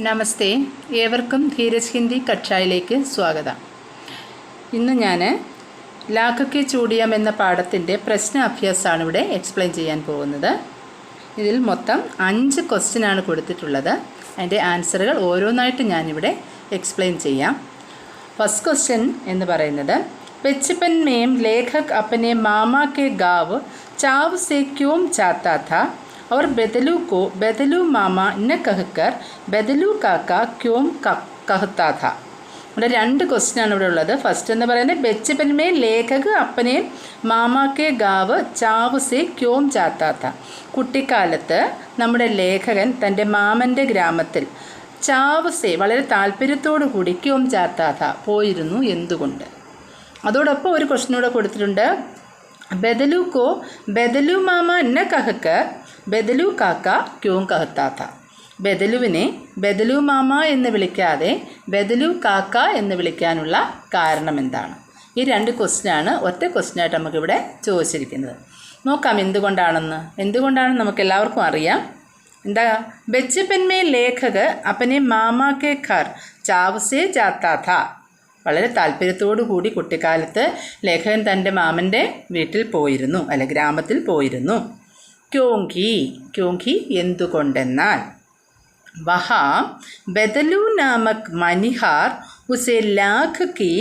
നമസ്തേ, ഏവർക്കും ധീരജ് ഹിന്ദി കക്ഷായിലേക്ക് സ്വാഗതം. ഇന്ന് ഞാൻ ലാഖക്കെ ചൂടിയം എന്ന പാഠത്തിൻ്റെ പ്രശ്ന അഭ്യാസമാണ് ഇവിടെ എക്സ്പ്ലെയിൻ ചെയ്യാൻ പോകുന്നത്. ഇതിൽ മൊത്തം 5 ക്വസ്റ്റ്യനാണ് കൊടുത്തിട്ടുള്ളത്. അതിൻ്റെ ആൻസറുകൾ ഓരോന്നായിട്ട് ഞാനിവിടെ എക്സ്പ്ലെയിൻ ചെയ്യാം. ഫസ്റ്റ് ക്വസ്റ്റ്യൻ എന്ന് പറയുന്നത്, बचपन में लेखक अपने मामा के गाँव चाव से क्यों जाता था और बदलू को बदलू मामा न कहकर बदलू काका क्यों कहता था. ഇവിടെ 2 ക്വസ്റ്റ്യനാണ് ഇവിടെ ഉള്ളത്. ഫസ്റ്റ് എന്ന് പറയുന്നത്, ബച്ചപ്പൻ മേ ലേഖക് അപ്പനെ മാമാക്കെ ഗാവ് ചാവ് സെ ക്യോം ജാത്താത്ത. കുട്ടിക്കാലത്ത് നമ്മുടെ ലേഖകൻ തൻ്റെ മാമൻ്റെ ഗ്രാമത്തിൽ ചാവ് സെ വളരെ താല്പര്യത്തോടു കൂടി ക്യോം ജാത്താത്ത പോയിരുന്നു, എന്തുകൊണ്ട്. അതോടൊപ്പം ഒരു ക്വസ്റ്റ്യൻ കൂടെ കൊടുത്തിട്ടുണ്ട്, ബദലു കോ ബദലു മാമ ന കഹക്കർ ബദലു കാക്ക ക്യോം കഹത്താത്ത. ബദലുവിനെ ബദലു മാമ എന്ന് വിളിക്കാതെ ബദലു കാക്ക എന്ന് വിളിക്കാനുള്ള കാരണം എന്താണ്? ഈ 2 ക്വസ്റ്റ്യനാണ് ഒറ്റ ക്വസ്റ്റ്യനായിട്ട് നമുക്കിവിടെ ചോദിച്ചിരിക്കുന്നത്. നോക്കാം എന്തുകൊണ്ടാണെന്ന് നമുക്ക് എല്ലാവർക്കും അറിയാം. എന്താ, ബച്ചപ്പൻ മേ ലേഖക് അപ്പനെ മാമാ കെ ഘർ ചാവ് സേ ജാത്താ ഥാ. വളരെ താല്പര്യത്തോടു കൂടി കുട്ടിക്കാലത്ത് ലേഖകൻ തൻ്റെ മാമൻ്റെ വീട്ടിൽ പോയിരുന്നു, ഗ്രാമത്തിൽ പോയിരുന്നു. ക്യോങ്കി എന്തുകൊണ്ടെന്നാൽ, വഹാ ബദലു നാമക് മനിഹാർ ഉസെ ലാഖ് കി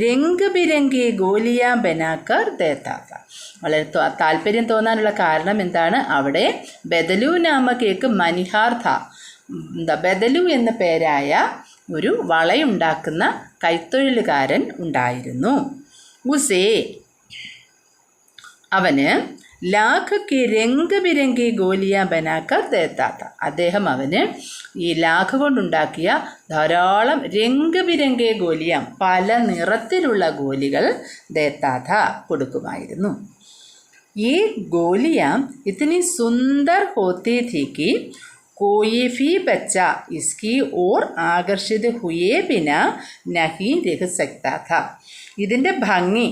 രംഗ് ബിരംഗി ഗോലിയാ ബനാക്കർ ദേത്താ ഥാ. വളരെ താല്പര്യം തോന്നാനുള്ള കാരണം എന്താണ്? അവിടെ ബദലു നാമക് ഏക്ക് മനിഹാർ ഥാ. ബദലു എന്ന പേരായ ഒരു വളയുണ്ടാക്കുന്ന കൈത്തൊഴിലുകാരൻ ഉണ്ടായിരുന്നു. ഉസേ അവന് ലാഖയ്ക്ക് രംഗ് ബിരംഗി ഗോലിയ ബനാക്കർ ദേത്താത്ത. അദ്ദേഹം അവന് ഈ ലാഖ കൊണ്ടുണ്ടാക്കിയ ധാരാളം രംഗ് ബിരംഗെ ഗോലിയ, പല നിറത്തിലുള്ള ഗോലികൾ ദേത്താത്ത കൊടുക്കുമായിരുന്നു. ഈ ഗോലിയ ഇത്തിനി സുന്ദർ ഹോത്തി थी कि कोई भी बच्चा इसकी ओर आकर्षित हुए बिना नहीं रह सकता था. ഇതിൻ്റെ ഭംഗി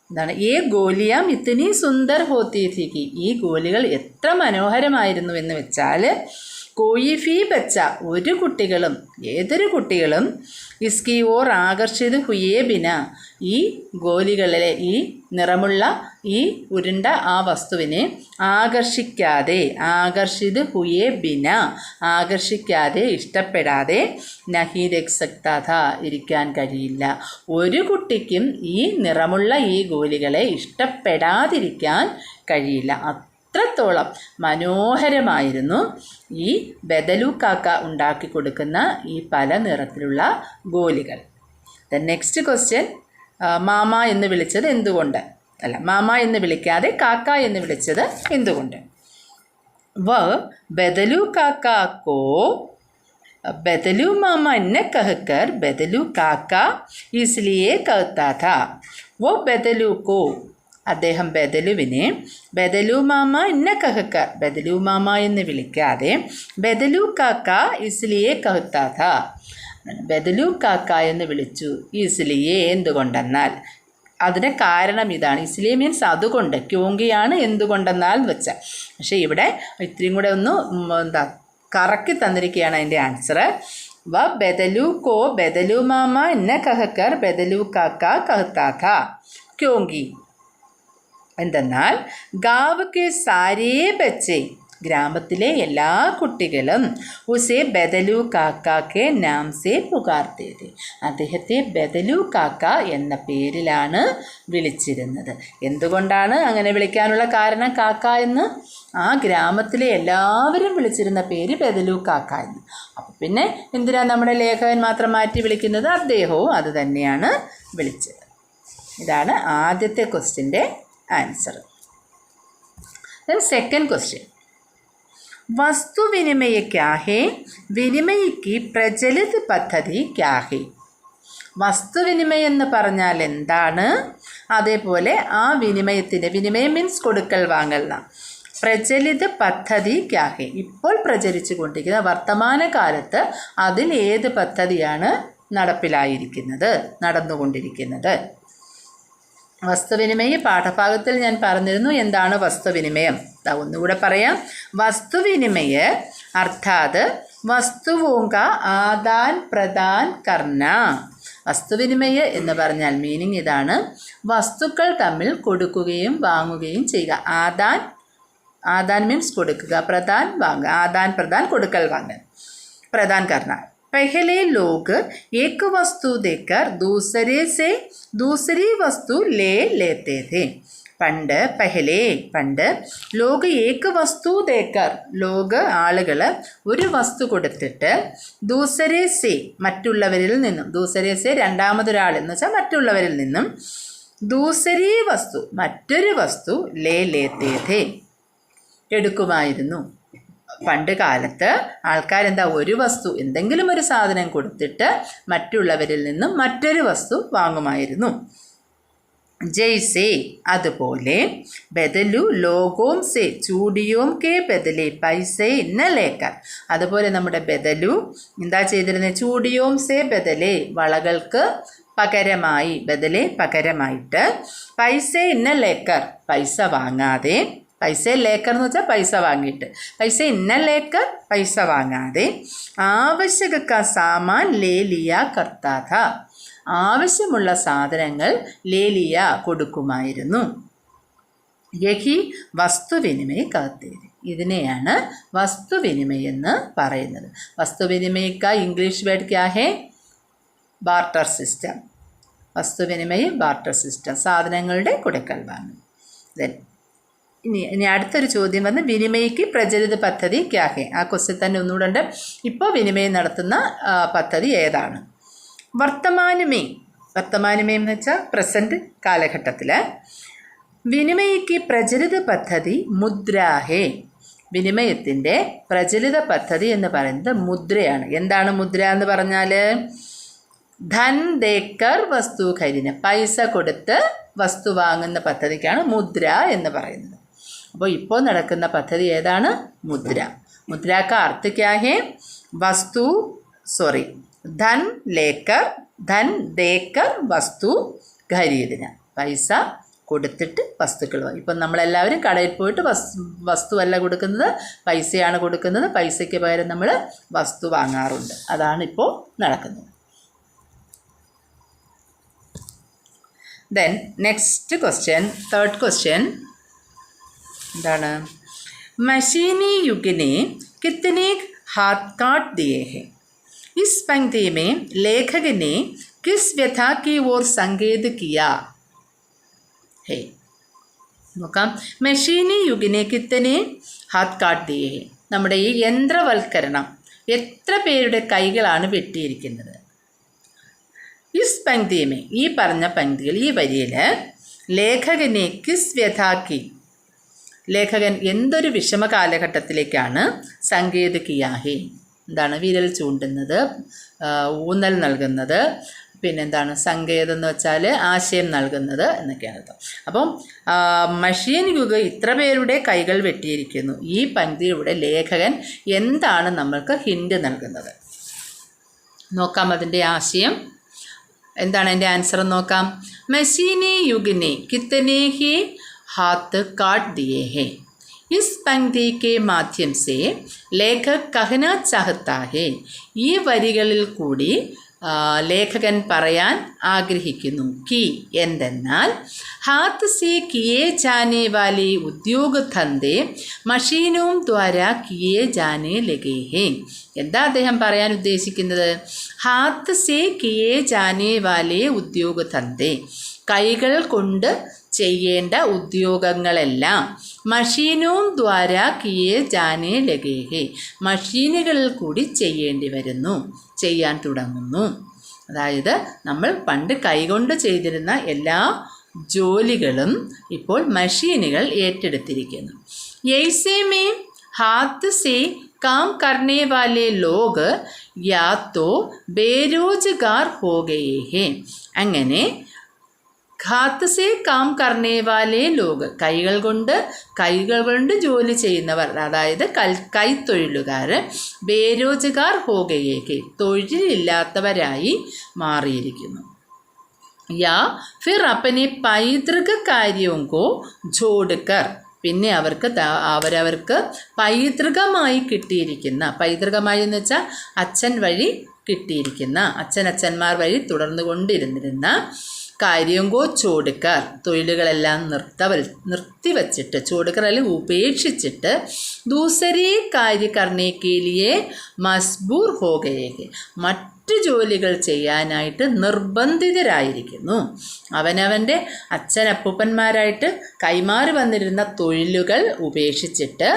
എന്താണ്? ഈ ഗോലിയാം ഇത്തിനി സുന്ദർ ഹോത്തി थी. ഈ ഗോലികൾ എത്ര മനോഹരമായിരുന്നു എന്ന് വെച്ചാൽ, കോയി ഫി ബച്ച ഏതൊരു കുട്ടികളും ഇസ്കി ഓർ ആകർഷിത് ഹുയേ ബിന, ഈ ഗോലികളിലെ ഈ നിറമുള്ള ഈ ഉരുണ്ട ആ വസ്തുവിനെ ആകർഷിത് ഹുയേ ബിന, ആകർഷിക്കാതെ ഇഷ്ടപ്പെടാതെ നഹി രഖ് സക്താ ഥാ, ഇരിക്കാൻ കഴിയില്ല. ഒരു കുട്ടിക്കും ഈ നിറമുള്ള ഈ ഗോലികളെ ഇഷ്ടപ്പെടാതിരിക്കാൻ കഴിയില്ല. അത്രത്തോളം മനോഹരമായിരുന്നു ഈ ബദലു കാക്ക ഉണ്ടാക്കി കൊടുക്കുന്ന ഈ പല നിറത്തിലുള്ള ഗോലികൾ. നെക്സ്റ്റ് ക്വസ്റ്റ്യൻ, മാമ എന്ന് വിളിച്ചത് എന്തുകൊണ്ട്? മാമ എന്ന് വിളിക്കാതെ കാക്ക എന്ന് വിളിച്ചത് എന്തുകൊണ്ട്? വ ബദലു കാക്ക കോ ബദലു മാമ ന कहकर ബദലു കാക്ക इसलिए कहता था. वो ബദലു കോ, അദ്ദേഹം ബദലുവിനെ ബദലു മാമ ഇന്ന കഹക്കർ, ബദലു മാമ എന്ന് വിളിക്കാതെ ബദലു കാക്ക ഇസ്ലിയെ കഹത്താ ഥാ, ബദലു കാക്ക എന്ന് വിളിച്ചു. ഇസ്ലിയെ എന്തുകൊണ്ടെന്നാൽ, അതിന് കാരണം ഇതാണ്. ഇസ്ലിയെ മീൻസ് അതുകൊണ്ട്, ക്യോങ്കിയാണ് എന്തുകൊണ്ടെന്നാൽ വെച്ച. പക്ഷേ ഇവിടെ ഇത്രയും കൂടെ ഒന്ന് കറക്കി തന്നിരിക്കുകയാണ് അതിൻ്റെ ആൻസർ. വ ബദലു കോ ബദലു മാമ ഇന്ന കഹക്കർ ബദലു കാക്ക കഹത്താ ഥാ. ക്യോങ്കി എന്തെന്നാൽ, ഗാവ് കെ സാരേ ബച്ചെ, ഗ്രാമത്തിലെ എല്ലാ കുട്ടികളും ഉസേ ബദലു കാക്കക്കെ നാം സേ പുകാർത്തേ थे. അദ്ദേഹത്തെ ബദലു കാക്ക എന്ന പേരിലാണ് വിളിച്ചിരുന്നത്. എന്തുകൊണ്ടാണ് അങ്ങനെ വിളിക്കാനുള്ള കാരണം കാക്ക എന്ന്? ആ ഗ്രാമത്തിലെ എല്ലാവരും വിളിച്ചിരുന്ന പേര് ബദലു കാക്ക എന്ന്. അപ്പം പിന്നെ എന്തിനാണ് നമ്മുടെ ലേഖകൻ മാത്രം മാറ്റി വിളിക്കുന്നത്? അദ്ദേഹവും അത് തന്നെയാണ് വിളിച്ചത്. ഇതാണ് ആദ്യത്തെ ക്വസ്റ്റ്യൻ്റെ ആൻസർ. സെക്കൻഡ് ക്വസ്റ്റ്യൻ, വസ്തു വിനിമയ ക്യാ ഹേ, വിനിമയ की പ്രചലിത പദ്ധതി ക്യാ ഹേ. വസ്തുവിനിമയം എന്ന് പറഞ്ഞാൽ എന്താണ്? അതേപോലെ ആ വിനിമയം മീൻസ് കൊടുക്കൽ വാങ്ങൽ. പ്രചലിത പദ്ധതി ക്യാ ഹേ, ഇപ്പോൾ പ്രചരിച്ചു കൊണ്ടിരിക്കുന്ന വർത്തമാനകാലത്ത് അതിൽ ഏത് പദ്ധതിയാണ് നടന്നുകൊണ്ടിരിക്കുന്നത്? വസ്തുവിനിമയ പാഠഭാഗത്തിൽ ഞാൻ പറഞ്ഞിരുന്നു എന്താണ് വസ്തുവിനിമയം. ഒന്നുകൂടെ പറയാം. വസ്തുവിനിമയ अर्थात वस्तुओं का आदान प्रदान करना. വസ്തുവിനിമയ എന്ന് പറഞ്ഞാൽ മീനിങ് ഇതാണ്, വസ്തുക്കൾ തമ്മിൽ കൊടുക്കുകയും വാങ്ങുകയും ചെയ്യുക. ആദാൻ മീൻസ് കൊടുക്കുക, പ്രദാൻ വാങ്ങുക, ആദാൻ പ്രദാൻ കൊടുക്കൽ വാങ്ങൽ, പ്രദാൻ കർണ. पहले लोग एक वस्तु देकर दूसरे से दूसरी वस्तु ले लेते थे. പണ്ട് ലോക് ഏക്ക് വസ്തു ദേക്കർ, ലോക് ആളുകൾ ഒരു വസ്തു കൊടുത്തിട്ട് ദൂസരെ സേ മറ്റുള്ളവരിൽ നിന്നും, ദൂസരെ സേ രണ്ടാമതൊരാൾ എന്ന് വെച്ചാൽ മറ്റുള്ളവരിൽ നിന്നും, ദൂസരി വസ്തു മറ്റൊരു വസ്തു ലേത്തേഥേ എടുക്കുമായിരുന്നു. പണ്ട് കാലത്ത് ആൾക്കാരെന്താ ഒരു വസ്തു എന്തെങ്കിലും ഒരു സാധനം കൊടുത്തിട്ട് മറ്റുള്ളവരിൽ നിന്നും മറ്റൊരു വസ്തു വാങ്ങുമായിരുന്നു. ജയ്സേ അതുപോലെ, ബദലു ലോഗോം സേ ചൂടിയോം കെ ബദലേ പൈസേ ഇന്ന ലേക്കർ. അതുപോലെ നമ്മുടെ ബദലു എന്താ ചെയ്തിരുന്നത്, ചൂടിയോം സേ ബദലേ വളകൾക്ക് പകരമായി, ബദലേ പകരമായിട്ട്, പൈസ ഇന്ന ലേക്കർ പൈസ വാങ്ങാതെ, പൈസ ലേക്കർ എന്ന് വെച്ചാൽ പൈസ വാങ്ങിയിട്ട്, പൈസ ഇന്ന ലേക്കർ പൈസ വാങ്ങാതെ, ആവശ്യക സാമാൻ ലേ ലിയാ കർത്താ ഥാ ആവശ്യമുള്ള സാധനങ്ങൾ ലേലിയ കൊടുക്കുമായിരുന്നു. യഹി വസ്തുവിനിമയ കഹത്തേരി ഇതിനെയാണ് വസ്തുവിനിമയം എന്ന് പറയുന്നത്. വസ്തുവിനിമയ കാ ഇംഗ്ലീഷ് വേർഡ് ക്യാ ഹേ, ബാർട്ടർ സിസ്റ്റം. വസ്തുവിനിമയ ബാർട്ടർ സിസ്റ്റം, സാധനങ്ങളുടെ കൊടുക്കൽ വാങ്ങൽ. ഇനി അടുത്തൊരു ചോദ്യം വന്ന് വിനിമയക്ക് പ്രചരിത പദ്ധതി ക്യാ ഹേ. ആ ക്വസ്റ്റ്യൻ തന്നെ ഒന്നുകൂടെ ഉണ്ട്. ഇപ്പോൾ വിനിമയം നടത്തുന്ന പദ്ധതി ഏതാണ്? വർത്തമാനമേ എന്ന് വെച്ചാൽ പ്രസൻറ്റ് കാലഘട്ടത്തിൽ വിനിമയക്ക് പ്രചലിത പദ്ധതി മുദ്രാഹേ. വിനിമയത്തിൻ്റെ പ്രചലിത പദ്ധതി എന്ന് പറയുന്നത് മുദ്രയാണ്. എന്താണ് മുദ്ര എന്ന് പറഞ്ഞാൽ? ധൻ ദേക്കർ വസ്തു ഖരീന, പൈസ കൊടുത്ത് വസ്തു വാങ്ങുന്ന പദ്ധതിക്കാണ് മുദ്ര എന്ന് പറയുന്നത്. അപ്പോൾ ഇപ്പോൾ നടക്കുന്ന പദ്ധതി ഏതാണ്? മുദ്ര. മുദ്ര കാ അർത്ഥ ക്യാ ഹേ? ധൻ ദേക്കർ വസ്തു ഖരീദിന, പൈസ കൊടുത്തിട്ട് വസ്തുക്കൾ. ഇപ്പം നമ്മളെല്ലാവരും കടയിൽ പോയിട്ട് വസ്തുവല്ല കൊടുക്കുന്നത്, പൈസയാണ് കൊടുക്കുന്നത്. പൈസയ്ക്ക് പകരം നമ്മൾ വസ്തു വാങ്ങാറുണ്ട്. അതാണ് ഇപ്പോൾ നടക്കുന്നത്. Then next question, third question എന്താണ്? മഷീനി യുഗിനെ കിത്തനെ ഹാത്ത് കാട്ട് ദിയേ ഹെ. इस पंक्ति में लेखक ने किस व्यथा की ओर संकेत किया है? നോക്കാം. മെഷീനി യുഗിനെ കിത്തനെ ഹാത്ത് കാട്ട് ദിയേ ഹെ. നമ്മുടെ ഈ യന്ത്രവൽക്കരണം എത്ര പേരുടെ കൈകളാണ് വെട്ടിയിരിക്കുന്നത്? ഇസ് പങ്ക്തിയമേ, ഈ പറഞ്ഞ പങ്ക്തിയിൽ, ഈ വരിയിൽ ലേഖകനെ കിസ് വ്യഥാക്കി, ലേഖകൻ എന്തൊരു വിഷമ കാലഘട്ടത്തിലേക്കാണ് സങ്കേത് കിയാഹേ, എന്താണ് വിരൽ ചൂണ്ടുന്നത്, ഊന്നൽ നൽകുന്നത്, പിന്നെന്താണ് സങ്കേതം എന്ന് വെച്ചാൽ ആശയം നൽകുന്നത് എന്നൊക്കെയാണ് അർത്ഥം. അപ്പം മഷീൻ യുഗ് ഇത്ര പേരുടെ കൈകൾ വെട്ടിയിരിക്കുന്നു. ഈ പങ്ക്തിയിലൂടെ ലേഖകൻ എന്താണ് നമ്മൾക്ക് ഹിൻഡ് നൽകുന്നത്? നോക്കാം അതിൻ്റെ ആശയം എന്താണ്. അതിൻ്റെ ആൻസർ നോക്കാം. മഷീനി യുഗിനെ കിത്തനെ ഹി ഹാത്ത് കാട്ട് ദിയേ ഹെ. इस पंक्ति के माध्यम से लेखक कहना चाहता है, ഈ വരികളിൽ കൂടി ലേഖകൻ പറയാൻ ആഗ്രഹിക്കുന്നു. കി എന്തെന്നാൽ ഹാത്ത് സേ കിയേ ജാനെ വാലേ ഉദ്യോഗ ധന്ദേ മഷീനോം ദ്വാര കിയേ ജാനെ ലഗേ ഹേ. എന്താ അദ്ദേഹം പറയാൻ ഉദ്ദേശിക്കുന്നത്? ഹാത്ത് സേ കിയേ ജാനെ വാലേ ഉദ്യോഗ ധന്ദേ, കൈകൾ കൊണ്ട് ചെയ്യേണ്ട ഉദ്യോഗങ്ങളെല്ലാം മഷീനോം ദ്വാര കിയേ ജാനെ ലഗേ ഹേ, മഷീനുകളിൽ കൂടി ചെയ്യേണ്ടി വരുന്നു, ചെയ്യാൻ തുടങ്ങുന്നു. അതായത് നമ്മൾ പണ്ട് കൈകൊണ്ട് ചെയ്തിരുന്ന എല്ലാ ജോലികളും ഇപ്പോൾ മഷീനുകൾ ഏറ്റെടുത്തിരിക്കുന്നു. യൈസേ may Haat say calm കർണേ വാലേ log യാ തോ ബേരോജ്ഗാർ ഹോ ഗയേ ഹേ. അങ്ങനെ ഹാത്ത് സേ കാം കർണേ വാലേ ലോഗ്, കൈകൾ കൊണ്ട് ജോലി ചെയ്യുന്നവർ, അതായത് കൈത്തൊഴിലുകാർ, ബേരോജ്ഗാർ ഹോ ഗയേ ഹേ, തൊഴിലില്ലാത്തവരായി മാറിയിരിക്കുന്നു. യാ ഫിർ അപ്പനെ പൈതൃക കാര്യവും കോ ജോഡ്കർ, പിന്നെ അവരവർക്ക് പൈതൃകമായി കിട്ടിയിരിക്കുന്ന, പൈതൃകമായി എന്ന് വെച്ചാൽ അച്ഛൻ വഴി കിട്ടിയിരിക്കുന്ന, അച്ഛനച്ഛന്മാർ വഴി തുടർന്നു കൊണ്ടിരുന്നിരുന്ന കാര്യങ്കോ ചോടുക്കർ, തൊഴിലുകളെല്ലാം നിർത്തിവച്ചിട്ട്, ചോടുക്കർ അല്ലെങ്കിൽ ഉപേക്ഷിച്ചിട്ട് ദൂസരി കാര്യ കർണേ കേ ലിയേ മസ്ബൂർ ഹോ ഗയേ, മറ്റു ജോലികൾ ചെയ്യാനായിട്ട് നിർബന്ധിതരായിരിക്കുന്നു. അവനവൻ്റെ അച്ഛനപ്പൂപ്പന്മാരായിട്ട് കൈമാറി വന്നിരുന്ന തൊഴിലുകൾ ഉപേക്ഷിച്ചിട്ട്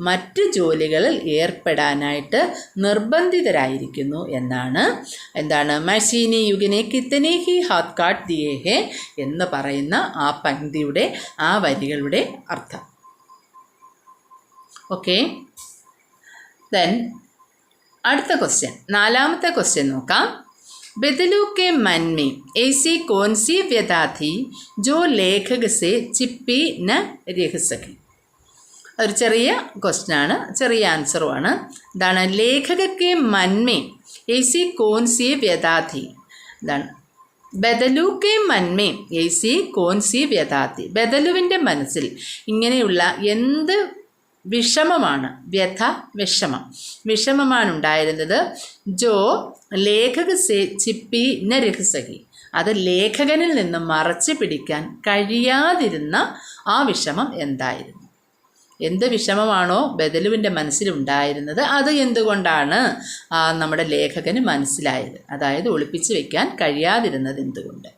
മറ്റു ജോലികളിൽ ഏർപ്പെടാനായിട്ട് നിർബന്ധിതരായിരിക്കുന്നു എന്താണ് മഷീനി യുഗിനെ കിത്തനെ ഹി ഹാത്ത് കാട്ട് ദിയേ ഹേ എന്ന് പറയുന്ന ആ പങ്ക്തിയുടെ, ആ വരികളുടെ അർത്ഥം. ഓക്കെ, ദെൻ അടുത്ത ക്വസ്റ്റ്യൻ, 4ാമത്തെ ക്വസ്റ്റ്യൻ നോക്കാം. ബദലു കെ മൻ മേ ऐसी कौन सी व्यथा थी जो लेखक से छिपी न रह सकी. ഒരു ചെറിയ ക്വസ്റ്റ്യനാണ്, ചെറിയ ആൻസറുമാണ്. ഇതാണ് ലേഖക കെ മൻ മേ ऐसी कौन सी व्यथा थी. ഇതാണ് ബദലു കെ മൻ മേ ऐसी कौन सी व्यथा थी. ബദലുവിൻ്റെ മനസ്സിൽ ഇങ്ങനെയുള്ള എന്ത് വിഷമമാണ്, വ്യഥ വിഷമമാണ് ഉണ്ടായിരുന്നത്. ജോ ലേഖക സേ ചിപ്പി ന രഹസകി, അത് ലേഖകനിൽ നിന്ന് മറച്ചു പിടിക്കാൻ കഴിയാതിരുന്ന ആ വിഷമം എന്തായിരുന്നു? എന്ത് വിഷമമാണോ ബദലുവിൻ്റെ മനസ്സിലുണ്ടായിരുന്നത് അത് എന്തുകൊണ്ടാണ് നമ്മുടെ ലേഖകന് മനസ്സിലായത്, അതായത് ഒളിപ്പിച്ചു വയ്ക്കാൻ കഴിയാതിരുന്നത് എന്തുകൊണ്ട്?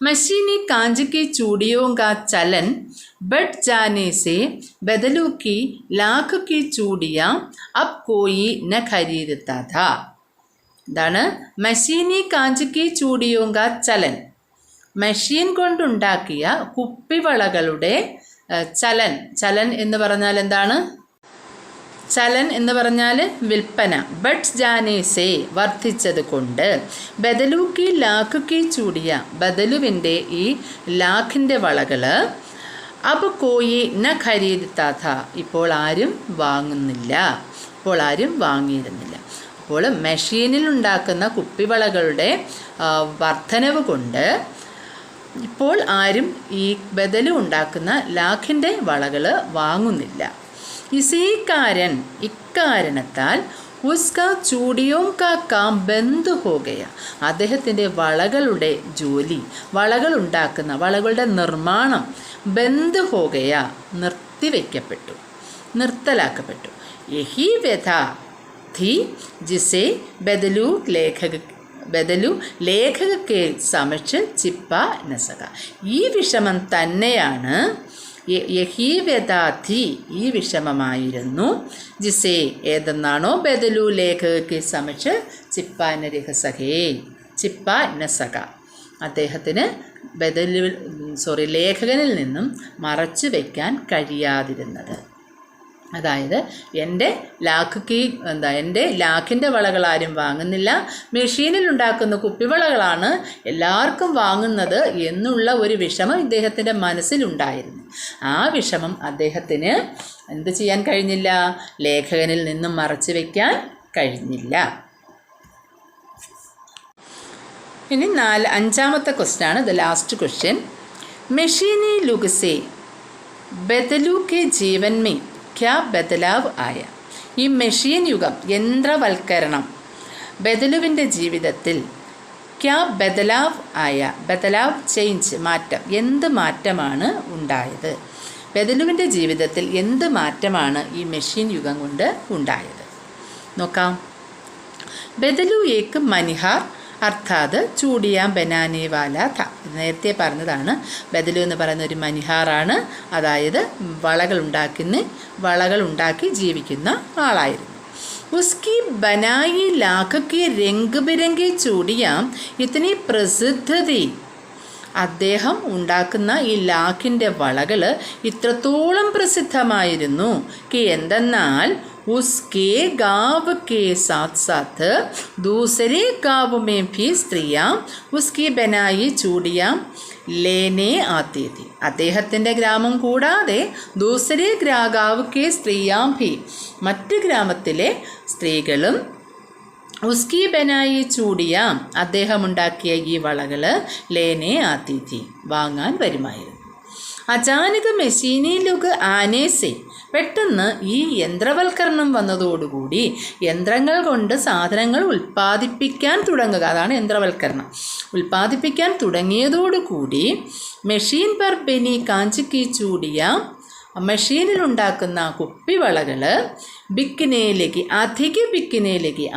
मशीनी कांच की चूड़ियों का चलन बढ़ जाने से बदलू की लाख की चूड़ियाँ अब कोई न खरीदता था. ഇതാണ് മഷീനി കാഞ്ച് കി ചൂടിയോം കാ ചലൻ, മെഷീൻ കൊണ്ടുണ്ടാക്കിയ കുപ്പിവളകളുടെ ചലൻ എന്ന് പറഞ്ഞാൽ എന്താണ്? ചലൻ എന്ന് പറഞ്ഞാൽ വിൽപ്പന. ബട്ട് ജാനേസെ വർദ്ധിച്ചത് കൊണ്ട്, ബദലുക്കി ലാഖുക്കി ചൂടിയ, ബദലുവിൻ്റെ ഈ ലാഖിൻ്റെ വളകൾ അബ് കോയി ന ഖരീദാഥ, ഇപ്പോൾ ആരും വാങ്ങിയിരുന്നില്ല. അപ്പോൾ മെഷീനിൽ ഉണ്ടാക്കുന്ന കുപ്പിവളകളുടെ വർധനവ് കൊണ്ട് ഇപ്പോൾ ആരും ഈ ബദലു ഉണ്ടാക്കുന്ന ലാഖിൻ്റെ വളകൾ വാങ്ങുന്നില്ല. ഇക്കാരണത്താൽ ഉസ്ക ചൂടിയോം കാ കാം ബന്ദ് ഹോ ഗയ, അദ്ദേഹത്തിൻ്റെ വളകളുടെ ജോലി, വളകളുണ്ടാക്കുന്ന, വളകളുടെ നിർമ്മാണം ബന്ദ് ഹോ ഗയ, നിർത്തലാക്കപ്പെട്ടു. യഹി വ്യഥ थी जिसे ബദലു ലേഖകക്കെ സമക്ഷം ചിപ്പ നസക, ഈ വിഷമം തന്നെയാണ്, യഹി വ്യഥാഥി, ഈ വിഷമമായിരുന്നു, ജിസെ ഏതെന്നാണോ ബദലു ലേഖകക്കെ സമക്ഷം ചിപ്പ നസക, അദ്ദേഹത്തിന് ലേഖകനിൽ നിന്നും മറച്ചു വയ്ക്കാൻ കഴിയാതിരുന്നത്. അതായത് എൻ്റെ ലാഖിൻ്റെ വളകൾ ആരും വാങ്ങുന്നില്ല, മെഷീനിൽ ഉണ്ടാക്കുന്ന കുപ്പിവളകളാണ് എല്ലാവർക്കും വാങ്ങുന്നത് എന്നുള്ള ഒരു വിഷമം ഇദ്ദേഹത്തിൻ്റെ മനസ്സിലുണ്ടായിരുന്നു. ആ വിഷമം അദ്ദേഹത്തിന് എന്ത് ചെയ്യാൻ കഴിഞ്ഞില്ല? ലേഖകനിൽ നിന്നും മറച്ചു വയ്ക്കാൻ കഴിഞ്ഞില്ല. ഇനി 5ാമത്തെ ക്വസ്റ്റ്യനാണ്, ദ ലാസ്റ്റ് ക്വസ്റ്റ്യൻ. മെഷീനി ലുഗ് സെ ബദലു കെ ജീവൻ മേ ക്യാ ബദലാവ് ആയ. ഈ മെഷീൻ യുഗം, യന്ത്രവൽക്കരണം, ബദലുവിൻ്റെ ജീവിതത്തിൽ ക്യാ ബദലാവ് ആയ, ബദലാവ് ചേഞ്ച്, മാറ്റം, എന്ത് മാറ്റമാണ് ഉണ്ടായത്? ബദലുവിൻ്റെ ജീവിതത്തിൽ എന്ത് മാറ്റമാണ് ഈ മെഷീൻ യുഗം കൊണ്ട് ഉണ്ടായത്? നോക്കാം. ബദലു ഏക്ക് മനിഹാർ അർത്ഥാത് ചൂടിയാൻ ബനാനെ വാല ഥ. നേരത്തെ പറഞ്ഞതാണ്, ബദലു എന്ന് പറയുന്ന ഒരു മനിഹാറാണ്, അതായത് വളകൾ ഉണ്ടാക്കി ജീവിക്കുന്ന ആളായിരുന്നു. ഉസ്കി ബനായി ലാഖക്കി രംഗ് ബിരംഗി ചൂടിയാം ഇത്തിനി പ്രസിദ്ധതി, അദ്ദേഹം ഉണ്ടാക്കുന്ന ഈ ലാഖിൻ്റെ വളകൾ ഇത്രത്തോളം പ്രസിദ്ധമായിരുന്നു. എന്തെന്നാൽ उसके गाँव के साथ साथ दूसरे गाँव में भी स्त्रियाँ उसकी बनाई चूड़ियाँ लेने आती थी. അദ്ദേഹത്തിൻ്റെ ഗ്രാമം കൂടാതെ ദൂസരെ ഗാവ് കെ സ്ത്രീയാം ഭി, മറ്റ് ഗ്രാമത്തിലെ സ്ത്രീകളും ഉസ്കി ബനായി ചൂടിയാം, അദ്ദേഹം ഉണ്ടാക്കിയ ഈ വളകൾ ലേനെ ആത്തി ഥി, വാങ്ങാൻ വരുമായിരുന്നു. അചാനക് മെഷീനി ലുഗ് ആനേസെ, പെട്ടെന്ന് ഈ യന്ത്രവൽക്കരണം വന്നതോടുകൂടി യന്ത്രങ്ങൾ കൊണ്ട് സാധനങ്ങൾ ഉൽപ്പാദിപ്പിക്കാൻ തുടങ്ങുക, അതാണ് യന്ത്രവൽക്കരണം. ഉൽപ്പാദിപ്പിക്കാൻ തുടങ്ങിയതോടുകൂടി മെഷീൻ പർ ബനി കാഞ്ചിക്കി ചൂടിയ, മെഷീനിലുണ്ടാക്കുന്ന കുപ്പിവളകൾ ബിക്കിനയിലേക്ക്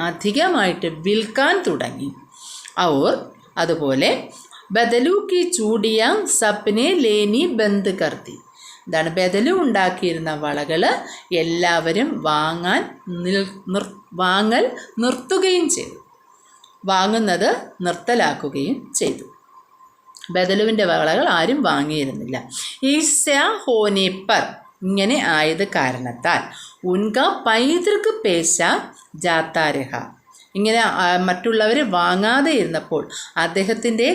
അധികമായിട്ട് വിൽക്കാൻ തുടങ്ങി. ഔർ അതുപോലെ ബദലു കി ചൂടിയ സപ്നെ ലേനി ബന്ദ് കർത്തി, ഇതാണ് ബദലു ഉണ്ടാക്കിയിരുന്ന വളകൾ എല്ലാവരും വാങ്ങൽ നിർത്തുകയും ചെയ്തു, വാങ്ങുന്നത് നിർത്തലാക്കുകയും ചെയ്തു. ബദലുവിൻ്റെ വളകൾ ആരും വാങ്ങിയിരുന്നില്ല. ഈസ്യാ ഹോനെ പർ, ഇങ്ങനെ ആയത് കാരണത്താൽ ഉൻക പൈതൃക് പേശ ജാത്താ രഹ, ഇങ്ങനെ മറ്റുള്ളവർ പാങ്ങാതെ ഇരുന്നപ്പോൾ അദ്ദേഹത്തിൻ്റെ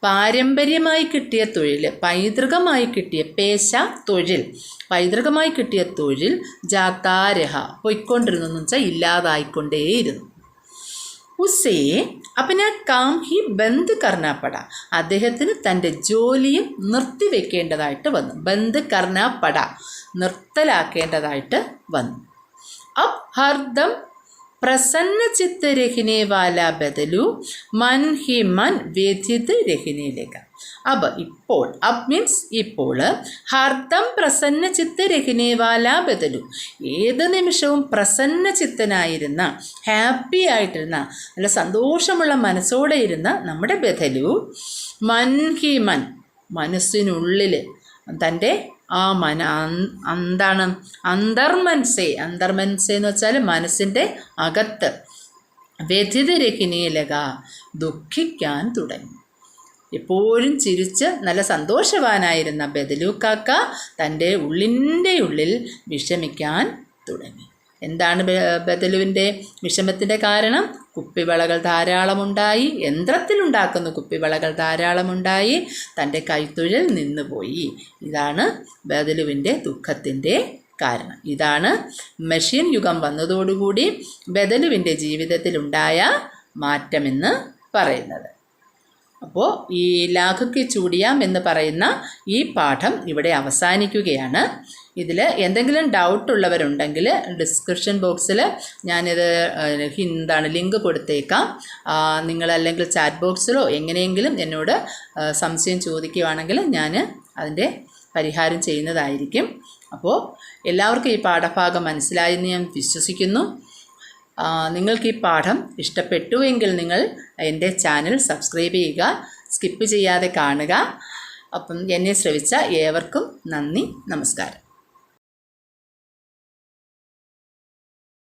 പാരമ്പര്യമായി കിട്ടിയ തൊഴിൽ, പൈതൃകമായി കിട്ടിയ പേശ തൊഴിൽ, പൈതൃകമായി കിട്ടിയ തൊഴിൽ ജാത്താ രഹ, പൊയ്ക്കൊണ്ടിരുന്നു എന്ന് വെച്ചാൽ ഇല്ലാതായിക്കൊണ്ടേയിരുന്നു. ഉസേ അപ്പന കാം ഹി ബന്ദ് കർണാപ്പട, അദ്ദേഹത്തിന് തൻ്റെ ജോലിയും നിർത്തിവെക്കേണ്ടതായിട്ട് വന്നു. ബന്ദ് കർണാപ്പട, നിർത്തലാക്കേണ്ടതായിട്ട് വന്നു. അബ് ഹർദം പ്രസന്ന ചിത്ത് രഹിനെ വാല ബദലു മൻ ഹി മൻ വ്യഥിത് രഹിനെ ലഗ. ഇപ്പോൾ മീൻസ് ഇപ്പോൾ, ഹർദം പ്രസന്ന ചിത്ത് രഹിനെ വാല ബദലു, ഏത് നിമിഷവും പ്രസന്ന ചിത്തനായിരുന്ന, ഹാപ്പി ആയിട്ടിരുന്ന, നല്ല സന്തോഷമുള്ള മനസ്സോടെ ഇരുന്ന നമ്മുടെ ബദലു മൻ ഹി മൻ, മനസ്സിനുള്ളിൽ തൻ്റെ എന്താണ് അന്തർമൻസെ എന്ന് വെച്ചാൽ മനസ്സിൻ്റെ അകത്ത്, വ്യഥിത് രഹിനീലക, ദുഃഖിക്കാൻ തുടങ്ങി. എപ്പോഴും ചിരിച്ച് നല്ല സന്തോഷവാനായിരുന്ന ബദലു കാക്ക തൻ്റെ ഉള്ളിൽ വിഷമിക്കാൻ തുടങ്ങി. എന്താണ് ബദലുവിൻ്റെ വിഷമത്തിൻ്റെ കാരണം? കുപ്പിവളകൾ ധാരാളമുണ്ടായി, യന്ത്രത്തിലുണ്ടാക്കുന്ന കുപ്പിവളകൾ ധാരാളമുണ്ടായി, തൻ്റെ കൈത്തൊഴിൽ നിന്നുപോയി. ഇതാണ് ബദലുവിൻ്റെ ദുഃഖത്തിൻ്റെ കാരണം. ഇതാണ് മെഷീൻ യുഗം വന്നതോടുകൂടി ബദലുവിൻ്റെ ജീവിതത്തിലുണ്ടായ മാറ്റമെന്ന് പറയുന്നത്. അപ്പോൾ ഈ ലാഘുക്ക് ചൂടിയാം എന്ന് പറയുന്ന ഈ പാഠം ഇവിടെ അവസാനിക്കുകയാണ്. ഇതിൽ എന്തെങ്കിലും ഡൗട്ടുള്ളവരുണ്ടെങ്കിൽ ഡിസ്ക്രിപ്ഷൻ ബോക്സിൽ ഞാനിത് ലിങ്ക് കൊടുത്തേക്കാം. നിങ്ങളല്ലെങ്കിൽ ചാറ്റ് ബോക്സിലോ എങ്ങനെയെങ്കിലും എന്നോട് സംശയം ചോദിക്കുകയാണെങ്കിൽ ഞാൻ അതിൻ്റെ പരിഹാരം ചെയ്യുന്നതായിരിക്കും. അപ്പോൾ എല്ലാവർക്കും ഈ പാഠഭാഗം മനസ്സിലായെന്ന് ഞാൻ വിശ്വസിക്കുന്നു. നിങ്ങൾക്ക് ഈ പാഠം ഇഷ്ടപ്പെട്ടുവെങ്കിൽ നിങ്ങൾ എൻ്റെ ചാനൽ സബ്സ്ക്രൈബ് ചെയ്യുക, സ്കിപ്പ് ചെയ്യാതെ കാണുക. അപ്പം എന്നെ ശ്രവിച്ച ഏവർക്കും നന്ദി, നമസ്കാരം.